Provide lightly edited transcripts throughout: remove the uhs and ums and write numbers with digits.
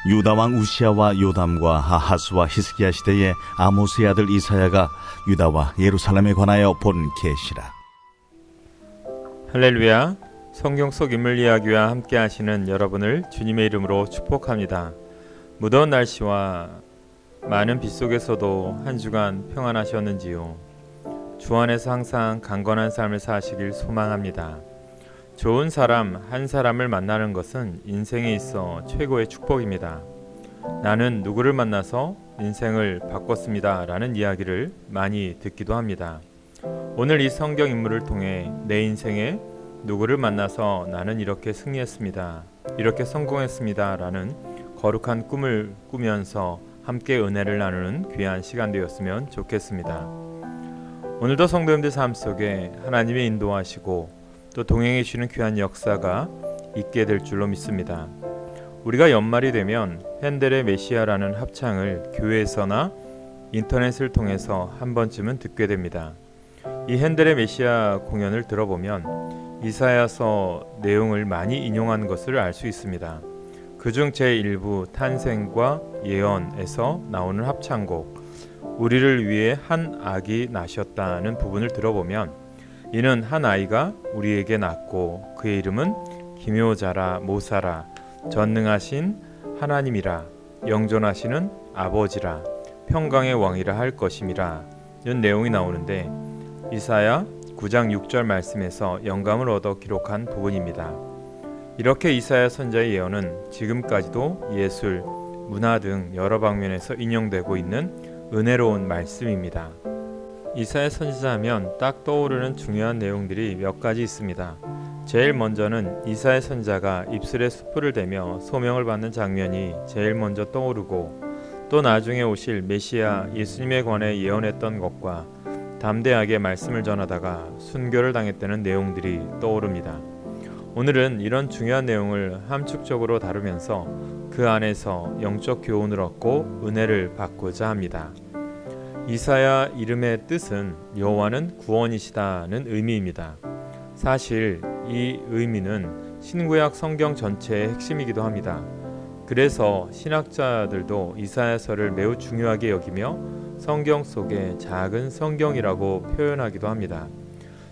유다 왕 우시야와 요담과 아하스와 히스기야 시대에 아모스의 아들 이사야가 유다와 예루살렘에 관하여 본 계시라. 할렐루야. 성경 속 인물 이야기와 함께 하시는 여러분을 주님의 이름으로 축복합니다. 무더운 날씨와 많은 빗 속에서도 한 주간 평안하셨는지요? 주 안에서 항상 강건한 삶을 사시길 소망합니다. 좋은 사람 한 사람을 만나는 것은 인생에 있어 최고의 축복입니다. 나는 누구를 만나서 인생을 바꿨습니다 라는 이야기를 많이 듣기도 합니다. 오늘 이 성경 인물을 통해 내 인생에 누구를 만나서 나는 이렇게 승리했습니다, 이렇게 성공했습니다 라는 거룩한 꿈을 꾸면서 함께 은혜를 나누는 귀한 시간 되었으면 좋겠습니다. 오늘도 성도님들 삶 속에 하나님의 인도하시고 또 동행해 주시는 귀한 역사가 있게 될 줄로 믿습니다. 우리가 연말이 되면 핸델의 메시아라는 합창을 교회에서나 인터넷을 통해서 한 번쯤은 듣게 됩니다. 이 핸델의 메시아 공연을 들어보면 이사야서 내용을 많이 인용한 것을 알 수 있습니다. 그중 제1부 탄생과 예언에서 나오는 합창곡 우리를 위해 한 아기 나셨다는 부분을 들어보면 이는 한 아이가 우리에게 낳고 그의 이름은 기묘자라 모사라 전능하신 하나님이라 영존하시는 아버지라 평강의 왕이라 할 것임이라 는 내용이 나오는데 이사야 9장 6절 말씀에서 영감을 얻어 기록한 부분입니다. 이렇게 이사야 선지자의 예언은 지금까지도 예술, 문화 등 여러 방면에서 인용되고 있는 은혜로운 말씀입니다. 이사야 선지자 하면 딱 떠오르는 중요한 내용들이 몇 가지 있습니다. 제일 먼저는 이사야 선지자가 입술에 숯불을 대며 소명을 받는 장면이 제일 먼저 떠오르고 또 나중에 오실 메시아 예수님에 관해 예언했던 것과 담대하게 말씀을 전하다가 순교를 당했다는 내용들이 떠오릅니다. 오늘은 이런 중요한 내용을 함축적으로 다루면서 그 안에서 영적 교훈을 얻고 은혜를 받고자 합니다. 이사야 이름의 뜻은 여호와는 구원이시다는 의미입니다. 사실 이 의미는 신구약 성경 전체의 핵심이기도 합니다. 그래서 신학자들도 이사야서를 매우 중요하게 여기며 성경 속의 작은 성경이라고 표현하기도 합니다.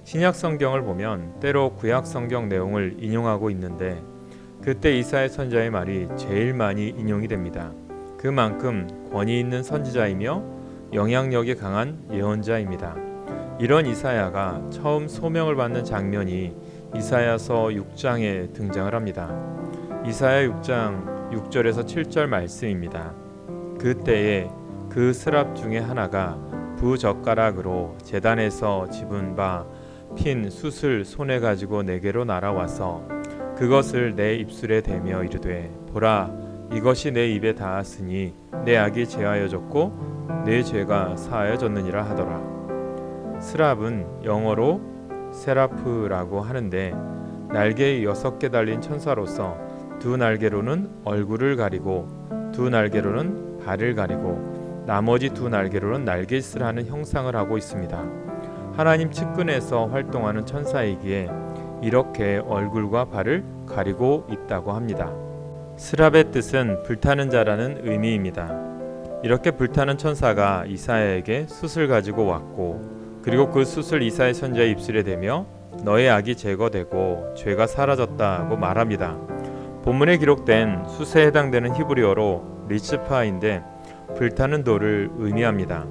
신약 성경을 보면 때로 구약 성경 내용을 인용하고 있는데 그때 이사야 선지자의 말이 제일 많이 인용이 됩니다. 그만큼 권위 있는 선지자이며 영향력이 강한 예언자입니다. 이런 이사야가 처음 소명을 받는 장면이 이사야서 6장에 등장을 합니다. 이사야 6장 6절에서 7절 말씀입니다. 그때에 그 스랍 중에 하나가 부젓가락으로 제단에서 집은 바 핀 숯을 손에 가지고 내게로 날아와서 그것을 내 입술에 대며 이르되 보라 이것이 내 입에 닿았으니 내 악이 제하여졌고 내 죄가 사하여졌느니라 하더라. 스랍은 영어로 세라프라고 하는데 날개 6개 달린 천사로서 두 날개로는 얼굴을 가리고 두 날개로는 발을 가리고 나머지 두 날개로는 날갯을 하는 형상을 하고 있습니다. 하나님 측근에서 활동하는 천사이기에 이렇게 얼굴과 발을 가리고 있다고 합니다. 스랍의 뜻은 불타는 자라는 의미입니다. 이렇게 불타는 천사가 이사야에게 숯을 가지고 왔고 그리고 그 숯을 이사야 선지자의 입술에 대며 너의 악이 제거되고 죄가 사라졌다고 말합니다. 본문에 기록된 숯에 해당되는 히브리어로 리츠파인데 불타는 돌을 의미합니다.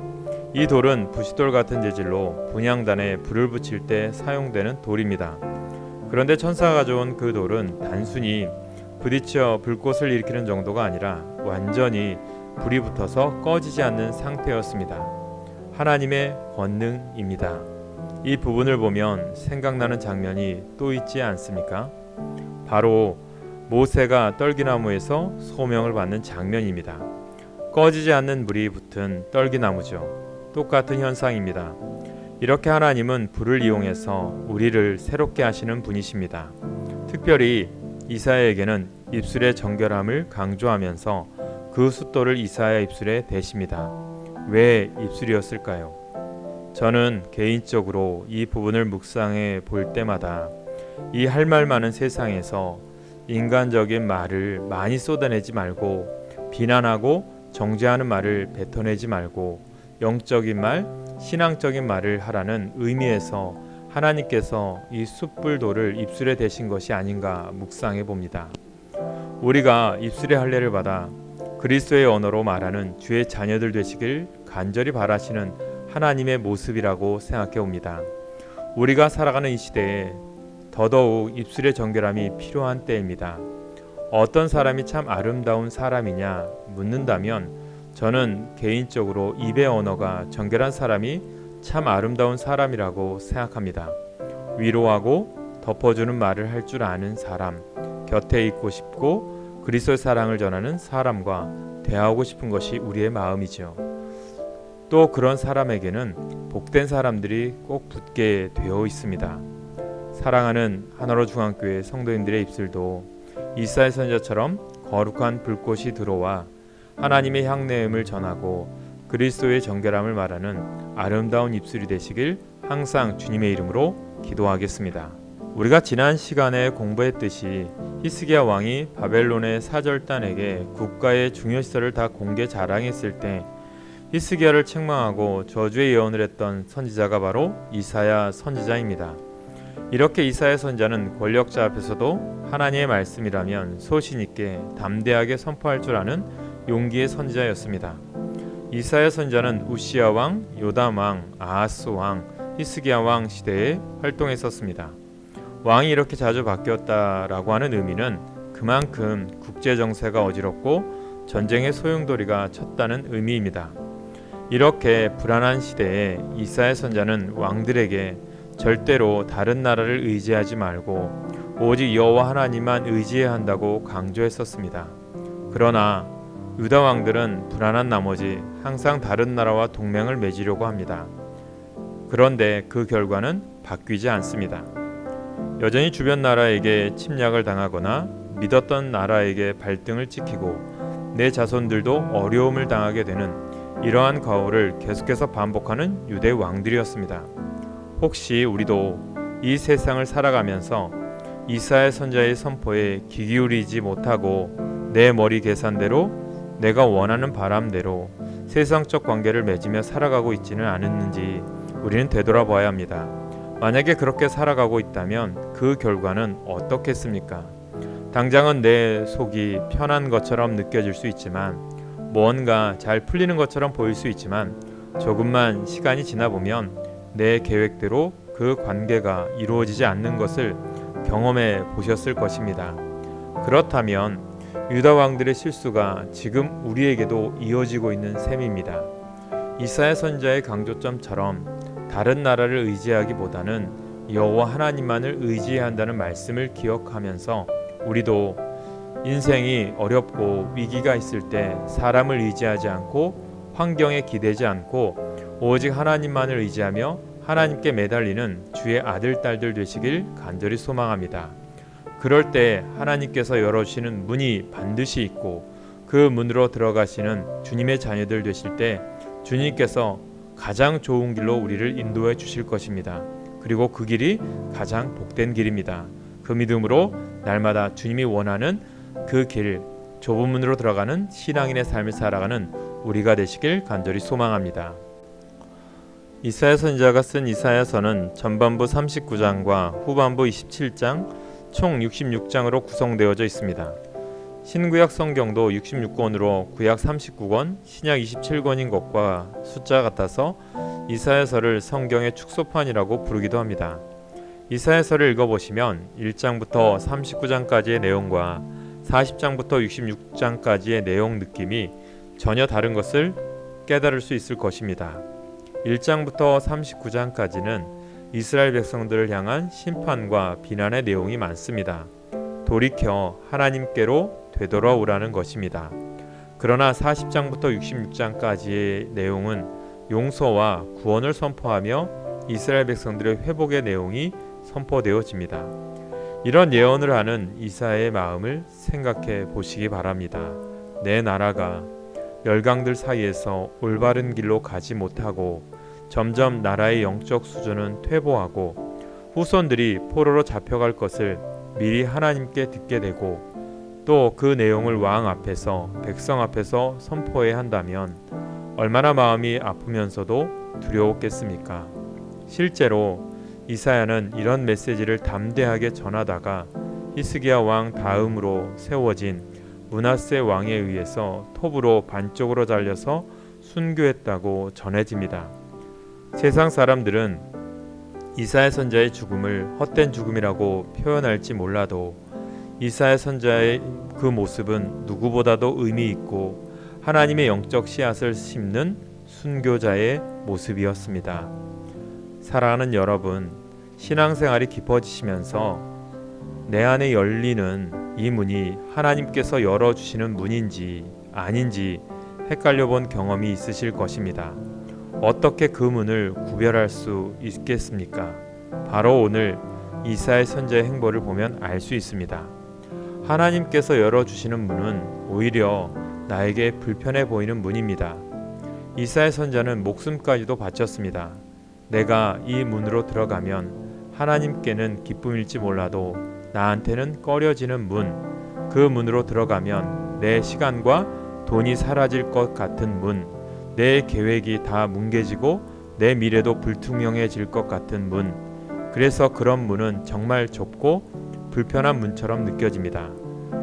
이 돌은 부싯돌 같은 재질로 분향단에 불을 붙일 때 사용되는 돌입니다. 그런데 천사가 가져온 그 돌은 단순히 부딪혀 불꽃을 일으키는 정도가 아니라 완전히 불이 붙어서 꺼지지 않는 상태였습니다. 하나님의 권능입니다. 이 부분을 보면 생각나는 장면이 또 있지 않습니까? 바로 모세가 떨기나무에서 소명을 받는 장면입니다. 꺼지지 않는 불이 붙은 떨기나무죠. 똑같은 현상입니다. 이렇게 하나님은 불을 이용해서 우리를 새롭게 하시는 분이십니다. 특별히 이사야에게는 입술의 정결함을 강조하면서 그 숫돌을 이사야 입술에 대십니다. 왜 입술이었을까요? 저는 개인적으로 이 부분을 묵상해 볼 때마다 이 할 말 많은 세상에서 인간적인 말을 많이 쏟아내지 말고 비난하고 정죄하는 말을 뱉어내지 말고 영적인 말, 신앙적인 말을 하라는 의미에서 하나님께서 이 숯불돌을 입술에 대신 것이 아닌가 묵상해 봅니다. 우리가 입술의 할례를 받아 그리스도의 언어로 말하는 주의 자녀들 되시길 간절히 바라시는 하나님의 모습이라고 생각해 봅니다. 우리가 살아가는 이 시대에 더더욱 입술의 정결함이 필요한 때입니다. 어떤 사람이 참 아름다운 사람이냐 묻는다면 저는 개인적으로 입의 언어가 정결한 사람이 참 아름다운 사람이라고 생각합니다. 위로하고 덮어주는 말을 할 줄 아는 사람, 곁에 있고 싶고 그리스도의 사랑을 전하는 사람과 대하고 싶은 것이 우리의 마음이죠. 또 그런 사람에게는 복된 사람들이 꼭 붙게 되어 있습니다. 사랑하는 하나로 중앙교회 성도님들의 입술도 이사야 선지자처럼 거룩한 불꽃이 들어와 하나님의 향내음을 전하고 그리스도의 정결함을 말하는 아름다운 입술이 되시길 항상 주님의 이름으로 기도하겠습니다. 우리가 지난 시간에 공부했듯이 히스기야 왕이 바벨론의 사절단에게 국가의 중요시설을 다 공개 자랑했을 때 히스기야를 책망하고 저주의 예언을 했던 선지자가 바로 이사야 선지자입니다. 이렇게 이사야 선지자는 권력자 앞에서도 하나님의 말씀이라면 소신 있게 담대하게 선포할 줄 아는 용기의 선지자였습니다. 이사야 선지자는 우시야 왕, 요담 왕, 아하스 왕, 히스기야 왕 시대에 활동했었습니다. 왕이 이렇게 자주 바뀌었다라고 하는 의미는 그만큼 국제 정세가 어지럽고 전쟁의 소용돌이가 쳤다는 의미입니다. 이렇게 불안한 시대에 이사야 선지자는 왕들에게 절대로 다른 나라를 의지하지 말고 오직 여호와 하나님만 의지해야 한다고 강조했었습니다. 그러나 유다 왕들은 불안한 나머지 항상 다른 나라와 동맹을 맺으려고 합니다. 그런데 그 결과는 바뀌지 않습니다. 여전히 주변 나라에게 침략을 당하거나 믿었던 나라에게 발등을 찍히고 내 자손들도 어려움을 당하게 되는 이러한 과오를 계속해서 반복하는 유대 왕들이었습니다. 혹시 우리도 이 세상을 살아가면서 이사야 선지자의 선포에 귀 기울이지 못하고 내 머리 계산대로 내가 원하는 바람대로 세상적 관계를 맺으며 살아가고 있지는 않았는지 우리는 되돌아봐야 합니다. 만약에 그렇게 살아가고 있다면 그 결과는 어떻겠습니까? 당장은 내 속이 편한 것처럼 느껴질 수 있지만 뭔가 잘 풀리는 것처럼 보일 수 있지만 조금만 시간이 지나보면 내 계획대로 그 관계가 이루어지지 않는 것을 경험해 보셨을 것입니다. 그렇다면 유다 왕들의 실수가 지금 우리에게도 이어지고 있는 셈입니다. 이사야 선지자의 강조점처럼 다른 나라를 의지하기보다는 여호와 하나님만을 의지해야 한다는 말씀을 기억하면서 우리도 인생이 어렵고 위기가 있을 때 사람을 의지하지 않고 환경에 기대지 않고 오직 하나님만을 의지하며 하나님께 매달리는 주의 아들 딸들 되시길 간절히 소망합니다. 그럴 때 하나님께서 열어주시는 문이 반드시 있고 그 문으로 들어가시는 주님의 자녀들 되실 때 주님께서 가장 좋은 길로 우리를 인도해 주실 것입니다. 그리고 그 길이 가장 복된 길입니다. 그 믿음으로 날마다 주님이 원하는 그 길, 좁은 문으로 들어가는 신앙인의 삶을 살아가는 우리가 되시길 간절히 소망합니다. 이사야 선지자가 쓴 이사야서는 전반부 39장과 후반부 27장 총 66장으로 구성되어져 있습니다. 신구약 성경도 66권으로 구약 39권, 신약 27권인 것과 숫자 같아서 이사야서를 성경의 축소판이라고 부르기도 합니다. 이사야서를 읽어보시면 1장부터 39장까지의 내용과 40장부터 66장까지의 내용 느낌이 전혀 다른 것을 깨달을 수 있을 것입니다. 1장부터 39장까지는 이스라엘 백성들을 향한 심판과 비난의 내용이 많습니다. 돌이켜 하나님께로 되돌아오라는 것입니다. 그러나 40장부터 66장까지의 내용은 용서와 구원을 선포하며 이스라엘 백성들의 회복의 내용이 선포되어집니다. 이런 예언을 하는 이사야의 마음을 생각해 보시기 바랍니다. 내 나라가 열강들 사이에서 올바른 길로 가지 못하고 점점 나라의 영적 수준은 퇴보하고 후손들이 포로로 잡혀갈 것을 미리 하나님께 듣게 되고 또 그 내용을 왕 앞에서 백성 앞에서 선포해야 한다면 얼마나 마음이 아프면서도 두려웠겠습니까? 실제로 이사야는 이런 메시지를 담대하게 전하다가 히스기야 왕 다음으로 세워진 므낫세 왕에 의해서 톱으로 반쪽으로 잘려서 순교했다고 전해집니다. 세상 사람들은 이사야 선자의 죽음을 헛된 죽음이라고 표현할지 몰라도 이사야 선자의 그 모습은 누구보다도 의미 있고 하나님의 영적 씨앗을 심는 순교자의 모습이었습니다. 사랑하는 여러분, 신앙생활이 깊어지시면서 내 안에 열리는 이 문이 하나님께서 열어주시는 문인지 아닌지 헷갈려 본 경험이 있으실 것입니다. 어떻게 그 문을 구별할 수 있겠습니까? 바로 오늘 이사야 선자의 행보를 보면 알 수 있습니다. 하나님께서 열어주시는 문은 오히려 나에게 불편해 보이는 문입니다. 이사야 선자는 목숨까지도 바쳤습니다. 내가 이 문으로 들어가면 하나님께는 기쁨일지 몰라도 나한테는 꺼려지는 문, 그 문으로 들어가면 내 시간과 돈이 사라질 것 같은 문, 내 계획이 다 뭉개지고 내 미래도 불투명해질 것 같은 문, 그래서 그런 문은 정말 좁고 불편한 문처럼 느껴집니다.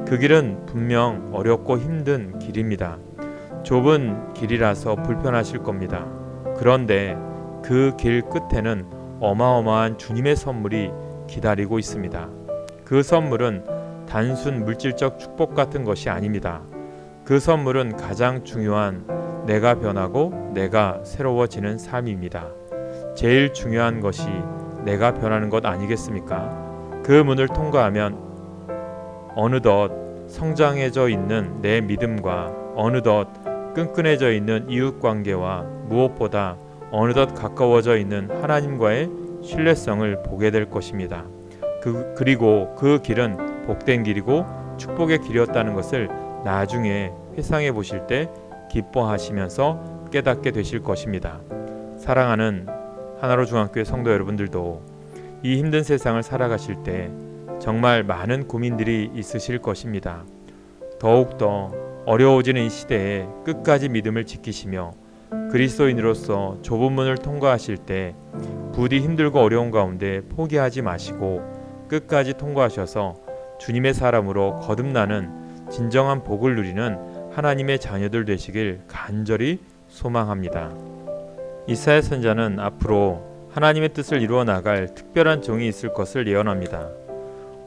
그 길은 분명 어렵고 힘든 길입니다. 좁은 길이라서 불편하실 겁니다. 그런데 그 길 끝에는 어마어마한 주님의 선물이 기다리고 있습니다. 그 선물은 단순 물질적 축복 같은 것이 아닙니다. 그 선물은 가장 중요한 내가 변하고 내가 새로워지는 삶입니다. 제일 중요한 것이 내가 변하는 것 아니겠습니까? 그 문을 통과하면 어느덧 성장해져 있는 내 믿음과 어느덧 끈끈해져 있는 이웃관계와 무엇보다 어느덧 가까워져 있는 하나님과의 신뢰성을 보게 될 것입니다. 그리고 그 길은 복된 길이고 축복의 길이었다는 것을 나중에 회상해 보실 때 기뻐하시면서 깨닫게 되실 것입니다. 사랑하는 하나로 중학교의 성도 여러분들도 이 힘든 세상을 살아가실 때 정말 많은 고민들이 있으실 것입니다. 더욱더 어려워지는 이 시대에 끝까지 믿음을 지키시며 그리스도인으로서 좁은 문을 통과하실 때 부디 힘들고 어려운 가운데 포기하지 마시고 끝까지 통과하셔서 주님의 사람으로 거듭나는 진정한 복을 누리는 하나님의 자녀들 되시길 간절히 소망합니다. 이사야 선자는 앞으로 하나님의 뜻을 이루어 나갈 특별한 종이 있을 것을 예언합니다.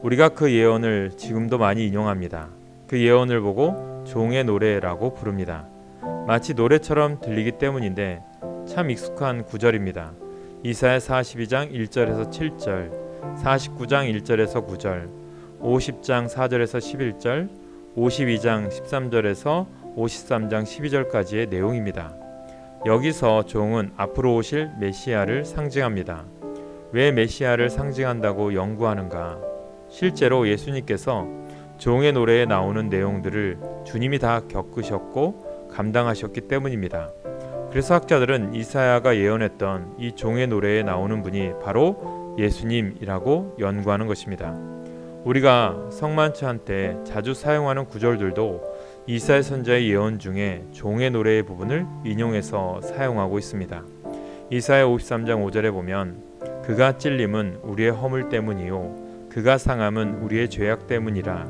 우리가 그 예언을 지금도 많이 인용합니다. 그 예언을 보고 종의 노래라고 부릅니다. 마치 노래처럼 들리기 때문인데 참 익숙한 구절입니다. 이사야 42장 1절에서 7절, 49장 1절에서 9절, 50장 4절에서 11절, 52장 13절에서 53장 12절까지의 내용입니다. 여기서 종은 앞으로 오실 메시아를 상징합니다. 왜 메시아를 상징한다고 연구하는가? 실제로 예수님께서 종의 노래에 나오는 내용들을 주님이 다 겪으셨고 감당하셨기 때문입니다. 그래서 학자들은 이사야가 예언했던 이 종의 노래에 나오는 분이 바로 예수님이라고 연구하는 것입니다. 우리가 성만찬 때 자주 사용하는 구절들도 이사야 선자의 예언 중에 종의 노래의 부분을 인용해서 사용하고 있습니다. 이사야 53장 5절에 보면 그가 찔림은 우리의 허물 때문이요 그가 상함은 우리의 죄악 때문이라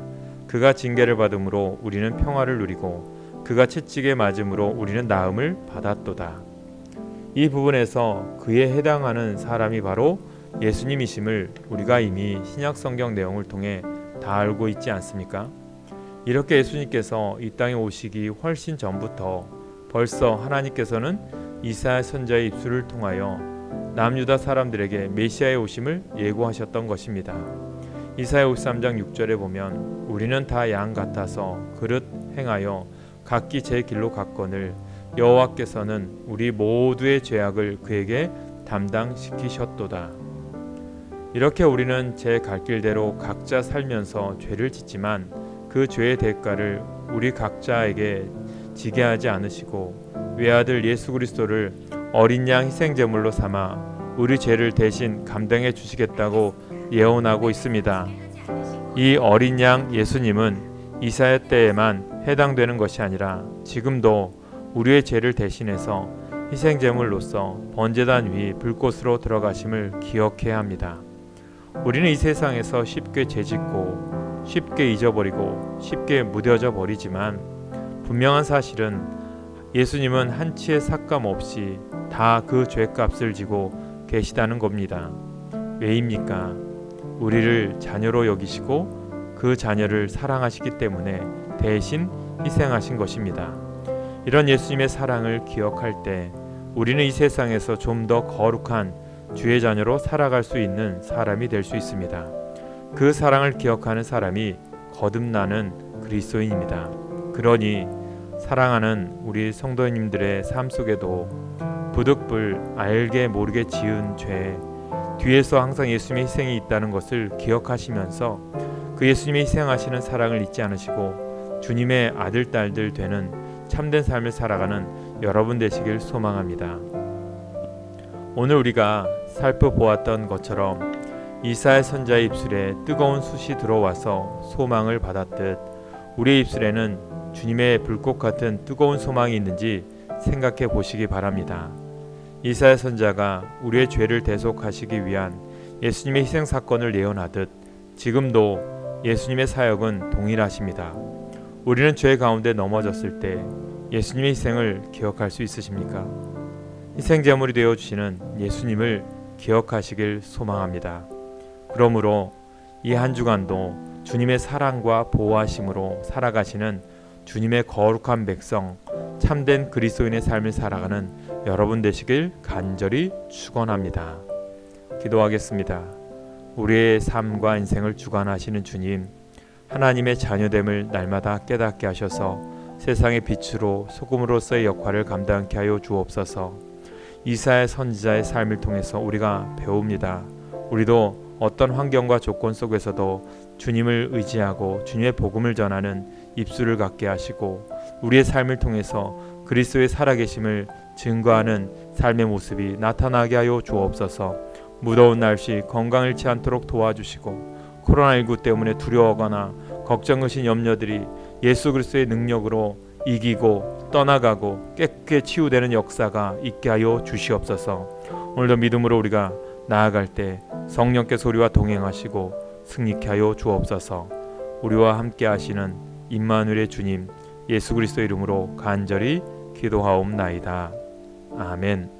그가 징계를 받음으로 우리는 평화를 누리고 그가 채찍에 맞음으로 우리는 나음을 받았도다. 이 부분에서 그에 해당하는 사람이 바로 예수님이심을 우리가 이미 신약 성경 내용을 통해 다 알고 있지 않습니까? 이렇게 예수님께서 이 땅에 오시기 훨씬 전부터 벌써 하나님께서는 이사야 선자의 입술을 통하여 남유다 사람들에게 메시아의 오심을 예고하셨던 것입니다. 이사야 53장 6절에 보면 우리는 다 양 같아서 그릇 행하여 각기 제 길로 갔거늘 여호와께서는 우리 모두의 죄악을 그에게 담당시키셨도다. 이렇게 우리는 제 갈 길대로 각자 살면서 죄를 짓지만 그 죄의 대가를 우리 각자에게 지게 하지 않으시고 외아들 예수 그리스도를 어린 양 희생제물로 삼아 우리 죄를 대신 감당해 주시겠다고 예언하고 있습니다. 이 어린 양 예수님은 이사야 때에만 해당되는 것이 아니라 지금도 우리의 죄를 대신해서 희생제물로서 번제단 위 불꽃으로 들어가심을 기억해야 합니다. 우리는 이 세상에서 쉽게 죄짓고 쉽게 잊어버리고 쉽게 무뎌져 버리지만 분명한 사실은 예수님은 한치의 삭감 없이 다 그 죄값을 지고 계시다는 겁니다. 왜입니까? 우리를 자녀로 여기시고 그 자녀를 사랑하시기 때문에 대신 희생하신 것입니다. 이런 예수님의 사랑을 기억할 때 우리는 이 세상에서 좀 더 거룩한 주의 자녀로 살아갈 수 있는 사람이 될 수 있습니다. 그 사랑을 기억하는 사람이 거듭나는 그리스도인입니다. 그러니 사랑하는 우리 성도님들의 삶 속에도 부득불 알게 모르게 지은 죄 뒤에서 항상 예수님의 희생이 있다는 것을 기억하시면서 그 예수님의 희생하시는 사랑을 잊지 않으시고 주님의 아들 딸들 되는 참된 삶을 살아가는 여러분 되시길 소망합니다. 오늘 우리가 살펴보았던 것처럼 이사야 선지자의 입술에 뜨거운 숯이 들어와서 소망을 받았듯 우리의 입술에는 주님의 불꽃 같은 뜨거운 소망이 있는지 생각해 보시기 바랍니다. 이사야 선지자가 우리의 죄를 대속하시기 위한 예수님의 희생 사건을 예언하듯 지금도 예수님의 사역은 동일하십니다. 우리는 죄 가운데 넘어졌을 때 예수님의 희생을 기억할 수 있으십니까? 희생제물이 되어주시는 예수님을 기억하시길 소망합니다. 그러므로 이 한 주간도 주님의 사랑과 보호하심으로 살아가시는 주님의 거룩한 백성, 참된 그리스도인의 삶을 살아가는 여러분 되시길 간절히 축원합니다. 기도하겠습니다. 우리의 삶과 인생을 주관하시는 주님, 하나님의 자녀됨을 날마다 깨닫게 하셔서 세상의 빛으로 소금으로서의 역할을 감당케 하여 주옵소서. 이사야 선지자의 삶을 통해서 우리가 배웁니다. 우리도 어떤 환경과 조건 속에서도 주님을 의지하고 주님의 복음을 전하는 입술을 갖게 하시고 우리의 삶을 통해서 그리스도의 살아계심을 증거하는 삶의 모습이 나타나게 하여 주옵소서. 무더운 날씨 건강 잃지 않도록 도와주시고 코로나19 때문에 두려워하거나 걱정하신 염려들이 예수 그리스도의 능력으로 이기고 떠나가고 깨끗이 치유되는 역사가 있게 하여 주시옵소서. 오늘도 믿음으로 우리가 나아갈 때 성령께서 우리와 동행하시고 승리케 하여 주옵소서. 우리와 함께 하시는 임마누엘의 주님 예수 그리스도 이름으로 간절히 기도하옵나이다. 아멘.